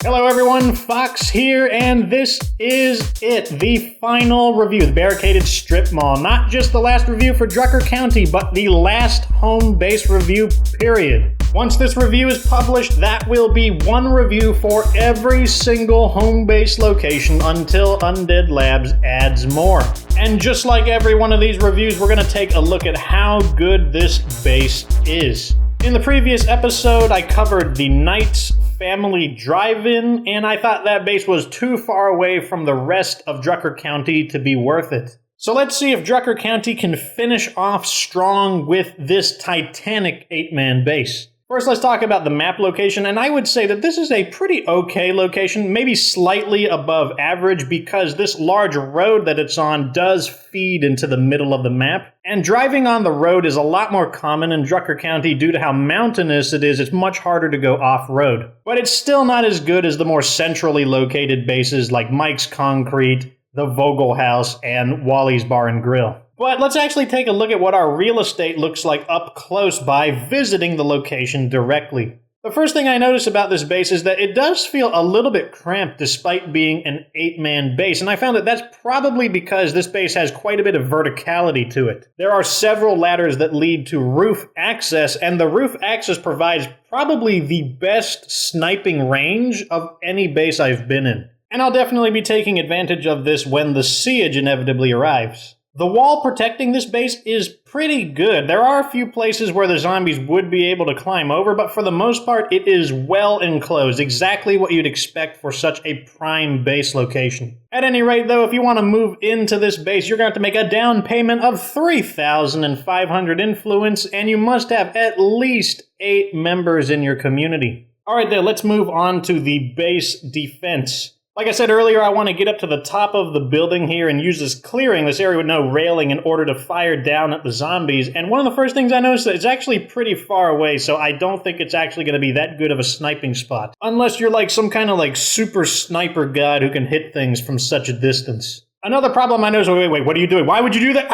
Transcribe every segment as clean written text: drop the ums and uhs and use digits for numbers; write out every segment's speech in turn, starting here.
Hello everyone, Fox here, and this is it, the final review, the Barricaded Strip Mall. Not just the last review for Drucker County, but the last home base review, period. Once this review is published, that will be one review for every single home base location until Undead Labs adds more. And just like every one of these reviews, we're going to take a look at how good this base is. In the previous episode, I covered the Knights Family Drive-In, and I thought that base was too far away from the rest of Drucker County to be worth it. So let's see if Drucker County can finish off strong with this titanic 8-man base. First, let's talk about the map location, and I would say that this is a pretty okay location, maybe slightly above average, because this large road that it's on does feed into the middle of the map. And driving on the road is a lot more common in Drucker County due to how mountainous it is. It's much harder to go off-road. But it's still not as good as the more centrally located bases like Mike's Concrete, the Vogel House, and Wally's Bar and Grill. But let's actually take a look at what our real estate looks like up close by visiting the location directly. The first thing I notice about this base is that it does feel a little bit cramped despite being an 8-man base, and I found that that's probably because this base has quite a bit of verticality to it. There are several ladders that lead to roof access, and the roof access provides probably the best sniping range of any base I've been in. And I'll definitely be taking advantage of this when the siege inevitably arrives. The wall protecting this base is pretty good. There are a few places where the zombies would be able to climb over, but for the most part, it is well enclosed, exactly what you'd expect for such a prime base location. At any rate, though, if you want to move into this base, you're going to have to make a down payment of 3,500 influence, and you must have at least 8 members in your community. Alright then, let's move on to the base defense. Like I said earlier, I want to get up to the top of the building here and use this clearing, this area with no railing, in order to fire down at the zombies. And one of the first things I noticed is that it's actually pretty far away, so I don't think it's actually going to be that good of a sniping spot. Unless you're like some kind of like super sniper god who can hit things from such a distance. Another problem I noticed, wait, what are you doing? Why would you do that?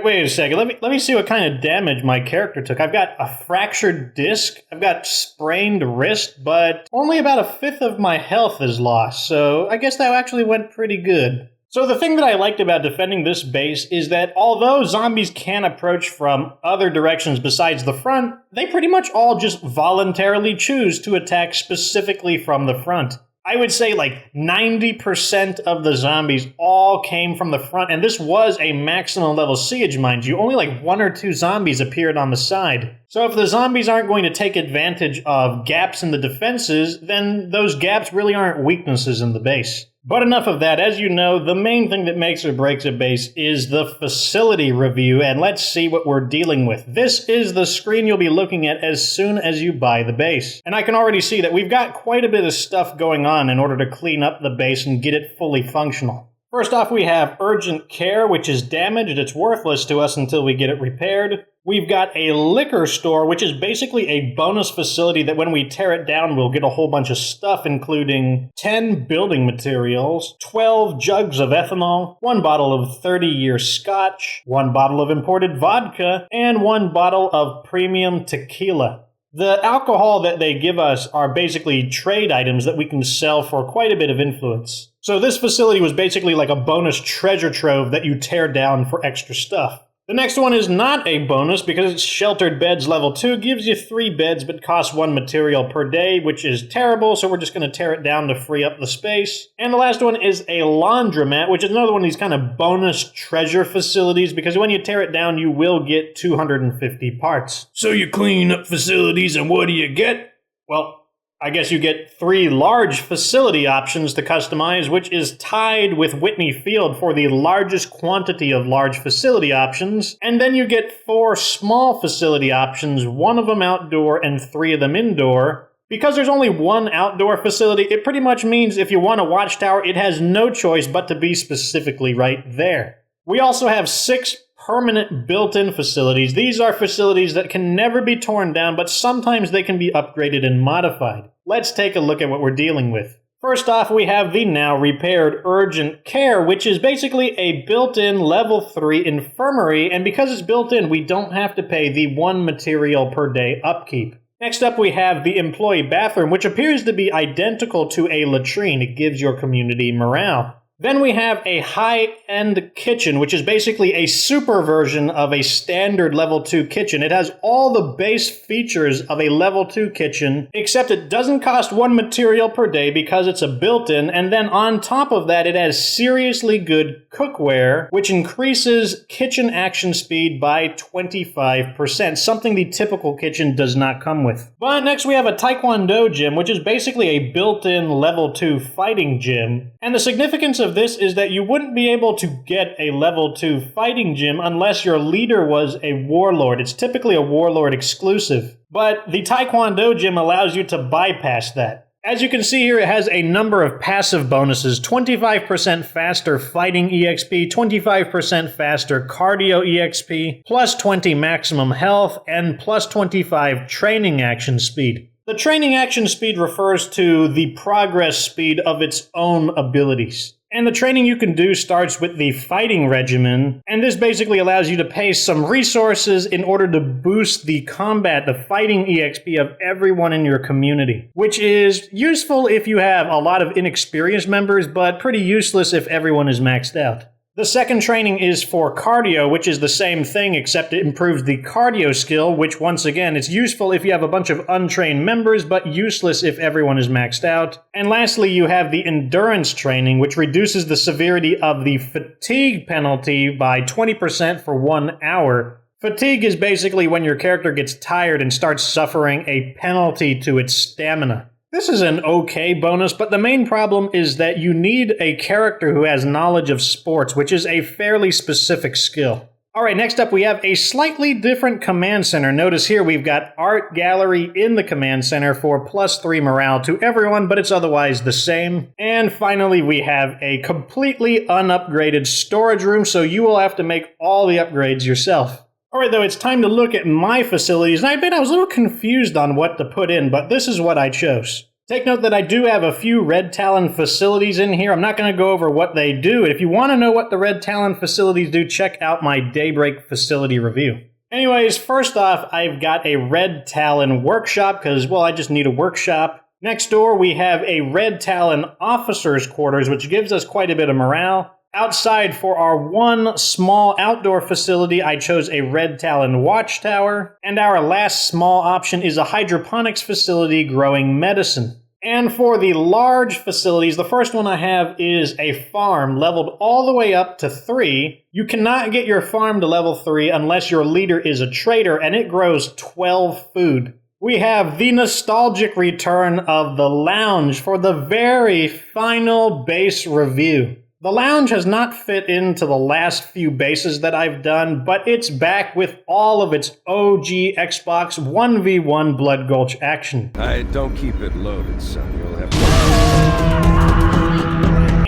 Wait a second, let me see what kind of damage my character took. I've got a fractured disc, I've got sprained wrist, but only about a fifth of my health is lost, so I guess that actually went pretty good. So the thing that I liked about defending this base is that although zombies can approach from other directions besides the front, they pretty much all just voluntarily choose to attack specifically from the front. I would say like 90% of the zombies all came from the front, and this was a maximum level siege, mind you. Only like 1 or 2 zombies appeared on the side. So if the zombies aren't going to take advantage of gaps in the defenses, then those gaps really aren't weaknesses in the base. But enough of that. As you know, the main thing that makes or breaks a base is the facility review, and let's see what we're dealing with. This is the screen you'll be looking at as soon as you buy the base. And I can already see that we've got quite a bit of stuff going on in order to clean up the base and get it fully functional. First off, we have urgent care, which is damaged. It's worthless to us until we get it repaired. We've got a liquor store, which is basically a bonus facility that when we tear it down, we'll get a whole bunch of stuff, including 10 building materials, 12 jugs of ethanol, 1 bottle of 30-year scotch, 1 bottle of imported vodka, and 1 bottle of premium tequila. The alcohol that they give us are basically trade items that we can sell for quite a bit of influence. So this facility was basically like a bonus treasure trove that you tear down for extra stuff. The next one is not a bonus because it's sheltered beds level 2, gives you 3 beds but costs 1 material per day, which is terrible, so we're just going to tear it down to free up the space. And the last one is a laundromat, which is another one of these kind of bonus treasure facilities because when you tear it down, you will get 250 parts. So you clean up facilities and what do you get? Well, I guess you get 3 large facility options to customize, which is tied with Whitney Field for the largest quantity of large facility options. And then you get 4 small facility options, 1 of them outdoor and 3 of them indoor. Because there's only 1 outdoor facility, it pretty much means if you want a watchtower, it has no choice but to be specifically right there. We also have 6 permanent built-in facilities. These are facilities that can never be torn down, but sometimes they can be upgraded and modified. Let's take a look at what we're dealing with. First off, we have the now repaired urgent care, which is basically a built-in level 3 infirmary, and because it's built in, we don't have to pay the 1 material per day upkeep. Next up, we have the employee bathroom, which appears to be identical to a latrine. It gives your community morale. Then we have a high-end kitchen, which is basically a super version of a standard level 2 kitchen. It has all the base features of a level 2 kitchen, except it doesn't cost 1 material per day because it's a built-in, and then on top of that, it has seriously good cookware, which increases kitchen action speed by 25%, something the typical kitchen does not come with. But next we have a Taekwondo gym, which is basically a built-in level 2 fighting gym, and the significance of this is that you wouldn't be able to get a level 2 fighting gym unless your leader was a warlord. It's typically a warlord exclusive. But the Taekwondo gym allows you to bypass that. As you can see here, it has a number of passive bonuses. 25% faster fighting EXP, 25% faster cardio EXP, plus 20 maximum health, and plus 25 training action speed. The training action speed refers to the progress speed of its own abilities. And the training you can do starts with the fighting regimen, and this basically allows you to pay some resources in order to boost the combat, the fighting EXP of everyone in your community, which is useful if you have a lot of inexperienced members, but pretty useless if everyone is maxed out. The second training is for cardio, which is the same thing, except it improves the cardio skill, which once again is useful if you have a bunch of untrained members, but useless if everyone is maxed out. And lastly, you have the endurance training, which reduces the severity of the fatigue penalty by 20% for 1 hour. Fatigue is basically when your character gets tired and starts suffering a penalty to its stamina. This is an okay bonus, but the main problem is that you need a character who has knowledge of sports, which is a fairly specific skill. Alright, next up we have a slightly different command center. Notice here we've got Art Gallery in the command center for plus 3 morale to everyone, but it's otherwise the same. And finally we have a completely unupgraded storage room, so you will have to make all the upgrades yourself. Alright though, it's time to look at my facilities, and I admit I was a little confused on what to put in, but this is what I chose. Take note that I do have a few Red Talon facilities in here. I'm not going to go over what they do. If you want to know what the Red Talon facilities do, check out my Daybreak facility review. Anyways, first off, I've got a Red Talon workshop because, well, I just need a workshop. Next door, we have a Red Talon officers' quarters, which gives us quite a bit of morale. Outside for our one small outdoor facility, I chose a Red Talon watchtower. And our last small option is a hydroponics facility growing medicine. And for the large facilities, the first one I have is a farm leveled all the way up to 3. You cannot get your farm to level 3 unless your leader is a trader, and it grows 12 food. We have the nostalgic return of the lounge for the very final base review. The lounge has not fit into the last few bases that I've done, but it's back with all of its OG Xbox 1v1 Blood Gulch action. Don't keep it loaded, son. You'll have to...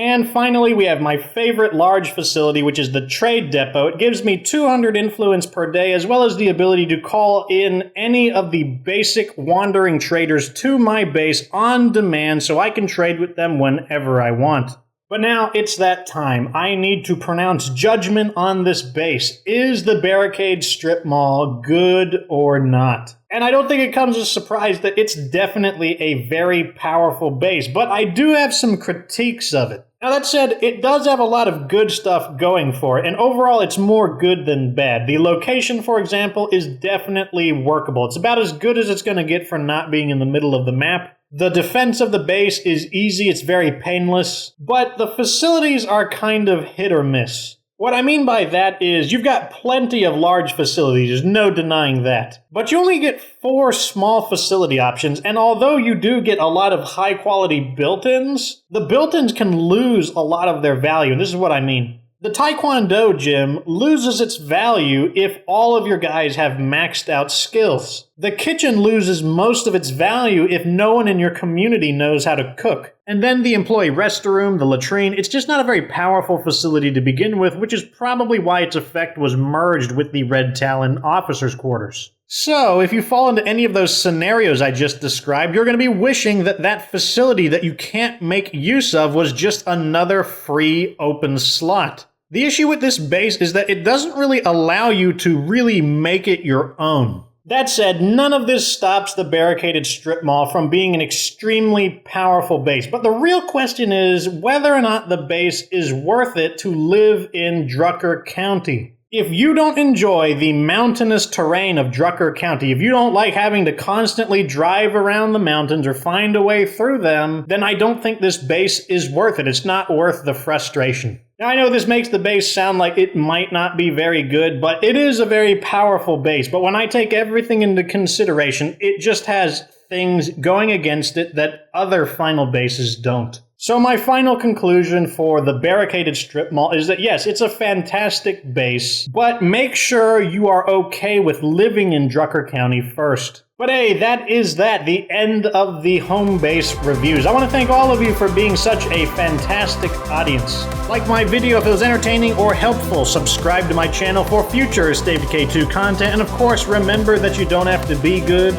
And finally, we have my favorite large facility, which is the Trade Depot. It gives me 200 influence per day, as well as the ability to call in any of the basic wandering traders to my base on demand, so I can trade with them whenever I want. But now it's that time. I need to pronounce judgment on this base. Is the Barricaded Strip Mall good or not? And I don't think it comes as a surprise that it's definitely a very powerful base, but I do have some critiques of it. Now that said, it does have a lot of good stuff going for it, and overall it's more good than bad. The location, for example, is definitely workable. It's about as good as it's going to get for not being in the middle of the map. The defense of the base is easy, it's very painless, but the facilities are kind of hit or miss. What I mean by that is you've got plenty of large facilities, there's no denying that. But you only get 4 small facility options, and although you do get a lot of high quality built-ins, the built-ins can lose a lot of their value, and this is what I mean. The Taekwondo gym loses its value if all of your guys have maxed out skills. The kitchen loses most of its value if no one in your community knows how to cook. And then the employee restroom, the latrine, it's just not a very powerful facility to begin with, which is probably why its effect was merged with the Red Talon officers' quarters. So, if you fall into any of those scenarios I just described, you're going to be wishing that that facility that you can't make use of was just another free open slot. The issue with this base is that it doesn't really allow you to really make it your own. That said, none of this stops the Barricaded Strip Mall from being an extremely powerful base. But the real question is whether or not the base is worth it to live in Drucker County. If you don't enjoy the mountainous terrain of Drucker County, if you don't like having to constantly drive around the mountains or find a way through them, then I don't think this base is worth it. It's not worth the frustration. Now, I know this makes the base sound like it might not be very good, but it is a very powerful base. But when I take everything into consideration, it just has things going against it that other final bases don't. So my final conclusion for the Barricaded Strip Mall is that yes, it's a fantastic base, but make sure you are okay with living in Drucker County first. But hey, that is the end of the home base reviews. I want to thank all of you for being such a fantastic audience. Like my video if it was entertaining or helpful. Subscribe to my channel for future State of Decay 2 content. And of course, remember that you don't have to be good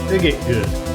to get good.